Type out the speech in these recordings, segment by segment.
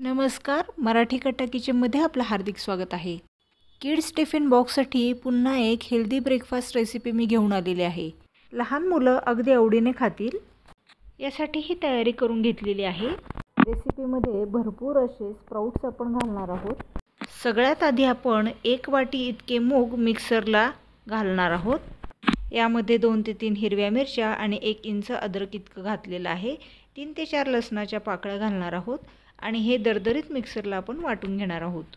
नमस्कार, मराठी कट्टा किचनमध्ये आपलं हार्दिक स्वागत आहे। किड्स टिफिन बॉक्ससाठी पुन्हा एक हेल्दी ब्रेकफास्ट रेसिपी मी घेऊन आलेली आहे। लहान मुलं अगदी आवडीने खातील यासाठी ही तयारी करून घेतलेली आहे। रेसिपीमध्ये भरपूर असे स्प्राउट्स आपण घालणार आहोत। सगळ्यात आधी आपण 1 वाटी इतके मूग मिक्सरला घालणार आहोत। यामध्ये 2 ते 3 हिरव्या मिरच्या आणि 1 इंच अद्रक इतकं घातलेलं आहे। 3 ते 4 लसणाच्या पाकळ्या घालणार आहोत आणि हे दरदरीत मिक्सरला आपण वाटून घेणार आहोत।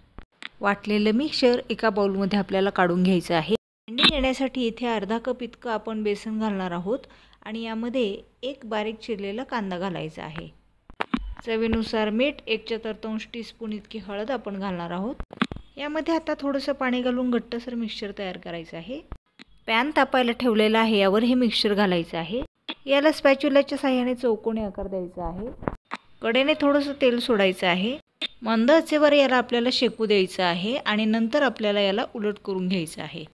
वाटलेलं मिक्सचर एका बाउलमध्ये आपल्याला काढून घ्यायचं आहे। फोडणी देण्यासाठी इथे अर्धा कप इतकं आपण बेसन घालणार आहोत आणि यामध्ये 1 बारीक चिरलेला कांदा घालायचा आहे। चवीनुसार मीठ, 1/4 टीस्पून इतकी हळद आपण घालणार आहोत। यामध्ये आता थोडंसं पाणी घालून घट्टसर मिक्सचर तयार करायचं आहे। पॅन तापायला ठेवलेला आहे, यावर हे मिक्सचर घालायचं आहे। याला स्पॅच्युलाच्या साहाय्याने चौकोनी आकार द्यायचा आहे। कडेने थोडंसं तेल सोडायचं आहे। मंद आचेवर याला आपल्याला शेकू द्यायचं आहे आणि नंतर आपल्याला याला उलट करून घ्यायचं आहे।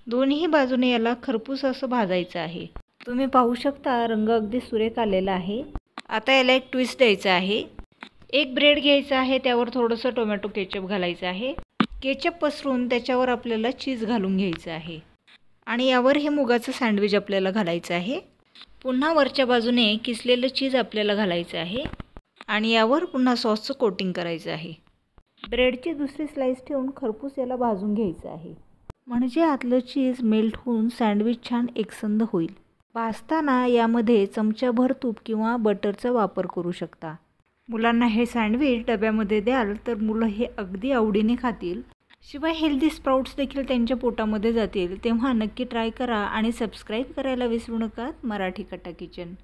दोन्ही बाजूने याला खरपूस असं भाजायचं आहे। तुम्ही पाहू शकता रंग अगदी सुरेख आलेला आहे। आता याला एक ट्विस्ट द्यायचा आहे। एक ब्रेड घ्यायचा आहे, त्यावर थोडंसं टोमॅटो केचप घालायचं आहे। केचप पसरून त्याच्यावर आपल्याला चीज घालून घ्यायचं आहे आणि यावर हे मुगाचं सँडविच आपल्याला घालायचं आहे। पुन्हा वरच्या बाजूने किसलेलं चीज आपल्याला घालायचं आहे आणि यावर पुन्हा सॉसचं कोटिंग करायचं आहे। ब्रेडची दुसरी स्लाइस ठेवून खरपूस याला भाजून घ्यायचं आहे, म्हणजे आतलं चीज मेल्ट होऊन सँडविच छान एकसंध होईल। भाजताना यामध्ये चमचाभर तूप किंवा बटरचा वापर करू शकता। मुलांना हे सँडविच डब्यामध्ये द्याल तर मुलं हे अगदी आवडीने खातील। शिवाय हेल्दी स्प्राउट्स देखील त्यांच्या पोटामध्ये जातील। तेव्हा नक्की ट्राय करा आणि सबस्क्राईब करायला विसरू नका मराठी कट्टा किचन।